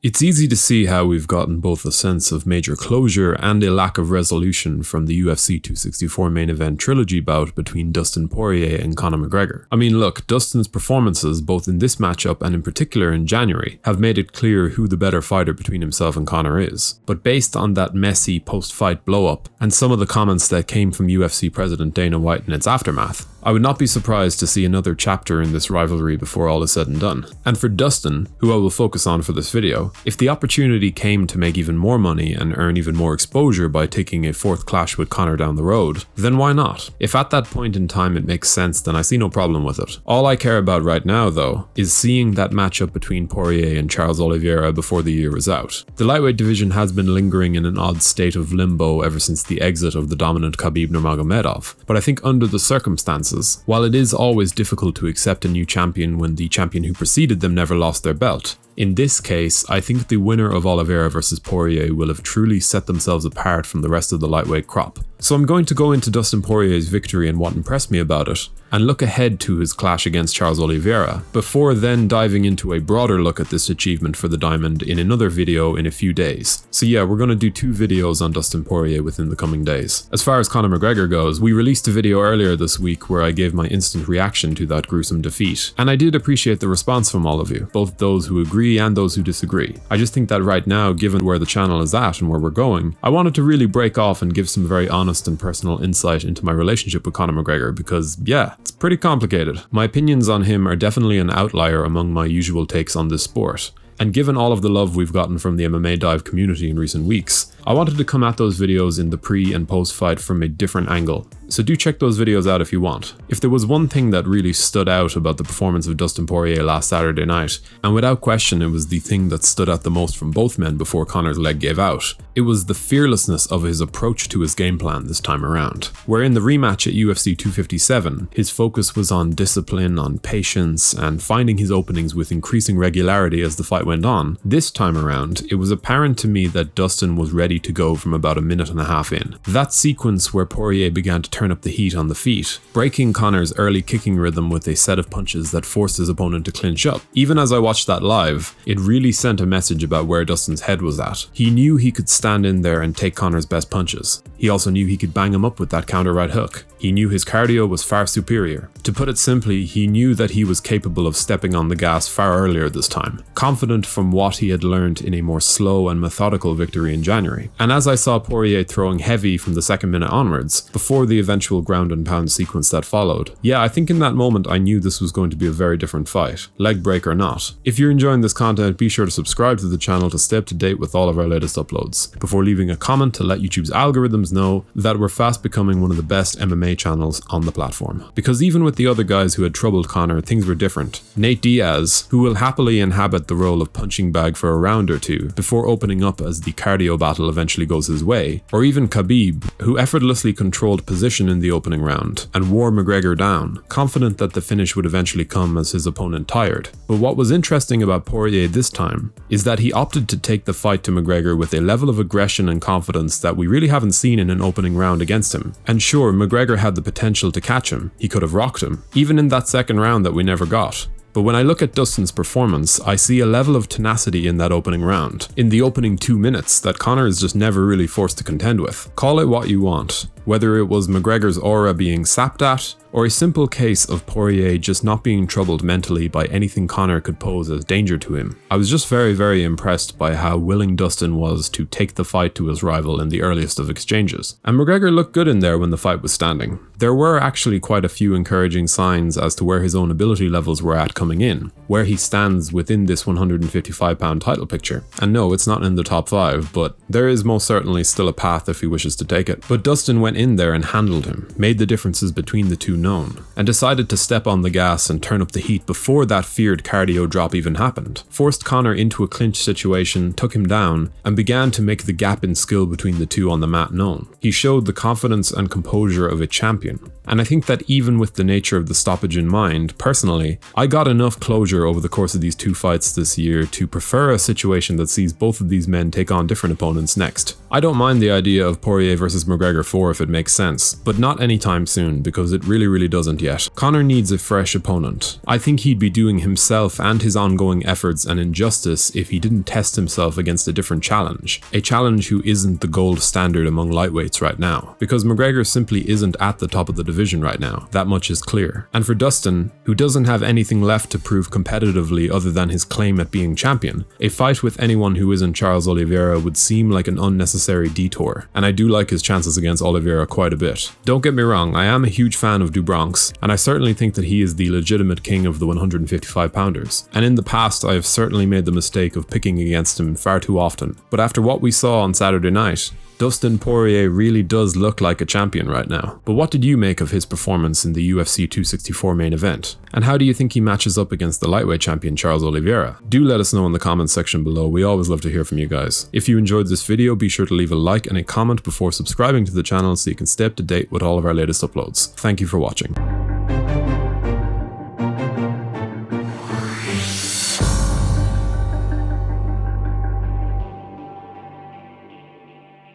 It's easy to see how we've gotten both a sense of major closure and a lack of resolution from the UFC 264 main event trilogy bout between Dustin Poirier and Conor McGregor. I mean, look, Dustin's performances, both in this matchup and in particular in January, have made it clear who the better fighter between himself and Conor is. But based on that messy post-fight blow-up and some of the comments that came from UFC President Dana White in its aftermath, I would not be surprised to see another chapter in this rivalry before all is said and done. And for Dustin, who I will focus on for this video, if the opportunity came to make even more money and earn even more exposure by taking a fourth clash with Conor down the road, then why not? If at that point in time it makes sense, then I see no problem with it. All I care about right now, though, is seeing that matchup between Poirier and Charles Oliveira before the year is out. The lightweight division has been lingering in an odd state of limbo ever since the exit of the dominant Khabib Nurmagomedov, but I think under the circumstances, while it is always difficult to accept a new champion when the champion who preceded them never lost their belt, in this case, I think the winner of Oliveira versus Poirier will have truly set themselves apart from the rest of the lightweight crop. So I'm going to go into Dustin Poirier's victory and what impressed me about it, and look ahead to his clash against Charles Oliveira, before then diving into a broader look at this achievement for the Diamond in another video in a few days. So yeah, we're going to do 2 videos on Dustin Poirier within the coming days. As far as Conor McGregor goes, we released a video earlier this week where I gave my instant reaction to that gruesome defeat, and I did appreciate the response from all of you, both those who agree and those who disagree. I just think that right now, given where the channel is at and where we're going, I wanted to really break off and give some very honest and personal insight into my relationship with Conor McGregor because, yeah, it's pretty complicated. My opinions on him are definitely an outlier among my usual takes on this sport. And given all of the love we've gotten from the MMA dive community in recent weeks, I wanted to come at those videos in the pre and post fight from a different angle. So do check those videos out if you want. If there was one thing that really stood out about the performance of Dustin Poirier last Saturday night, and without question it was the thing that stood out the most from both men before Conor's leg gave out, it was the fearlessness of his approach to his game plan this time around. Where in the rematch at UFC 257, his focus was on discipline, on patience, and finding his openings with increasing regularity as the fight went on, this time around, it was apparent to me that Dustin was ready to go from about a minute and a half in. That sequence where Poirier began to turn up the heat on the feet, breaking Conor's early kicking rhythm with a set of punches that forced his opponent to clinch up. Even as I watched that live, it really sent a message about where Dustin's head was at. He knew he could stand in there and take Conor's best punches. He also knew he could bang him up with that counter right hook. He knew his cardio was far superior. To put it simply, he knew that he was capable of stepping on the gas far earlier this time, confident from what he had learned in a more slow and methodical victory in January. And as I saw Poirier throwing heavy from the second minute onwards, before the eventual ground and pound sequence that followed, yeah, I think in that moment I knew this was going to be a very different fight, leg break or not. If you're enjoying this content, be sure to subscribe to the channel to stay up to date with all of our latest uploads, before leaving a comment to let YouTube's algorithms know that we're fast becoming one of the best MMA channels on the platform. Because even with the other guys who had troubled Conor, things were different. Nate Diaz, who will happily inhabit the role of punching bag for a round or two before opening up as the cardio battle eventually goes his way, or even Khabib, who effortlessly controlled position in the opening round and wore McGregor down, confident that the finish would eventually come as his opponent tired. But what was interesting about Poirier this time is that he opted to take the fight to McGregor with a level of aggression and confidence that we really haven't seen in an opening round against him. And sure, McGregor had the potential to catch him, he could have rocked him, even in that second round that we never got. But when I look at Dustin's performance, I see a level of tenacity in that opening round, in the opening 2 minutes, that Conor is just never really forced to contend with. Call it what you want, whether it was McGregor's aura being sapped at, or a simple case of Poirier just not being troubled mentally by anything Conor could pose as danger to him. I was just very, very impressed by how willing Dustin was to take the fight to his rival in the earliest of exchanges. And McGregor looked good in there when the fight was standing. There were actually quite a few encouraging signs as to where his own ability levels were at coming in, where he stands within this 155-pound title picture. And no, it's not in the top 5, but there is most certainly still a path if he wishes to take it. But Dustin went in there and handled him, made the differences between the two known, and decided to step on the gas and turn up the heat before that feared cardio drop even happened, forced Conor into a clinch situation, took him down, and began to make the gap in skill between the two on the mat known. He showed the confidence and composure of a champion. And I think that even with the nature of the stoppage in mind, personally, I got enough closure over the course of these 2 fights this year to prefer a situation that sees both of these men take on different opponents next. I don't mind the idea of Poirier versus McGregor 4 if if it makes sense, but not anytime soon because it really doesn't yet. Conor needs a fresh opponent. I think he'd be doing himself and his ongoing efforts an injustice if he didn't test himself against a different challenge. A challenge who isn't the gold standard among lightweights right now. Because McGregor simply isn't at the top of the division right now. That much is clear. And for Dustin, who doesn't have anything left to prove competitively other than his claim at being champion, a fight with anyone who isn't Charles Oliveira would seem like an unnecessary detour. And I do like his chances against Oliveira quite a bit. Don't get me wrong, I am a huge fan of Dubronx, and I certainly think that he is the legitimate king of the 155 pounders. And in the past, I have certainly made the mistake of picking against him far too often. But after what we saw on Saturday night, Dustin Poirier really does look like a champion right now. But what did you make of his performance in the UFC 264 main event? And how do you think he matches up against the lightweight champion Charles Oliveira? Do let us know in the comments section below. We always love to hear from you guys. If you enjoyed this video, be sure to leave a like and a comment before subscribing to the channel so you can stay up to date with all of our latest uploads. Thank you for watching.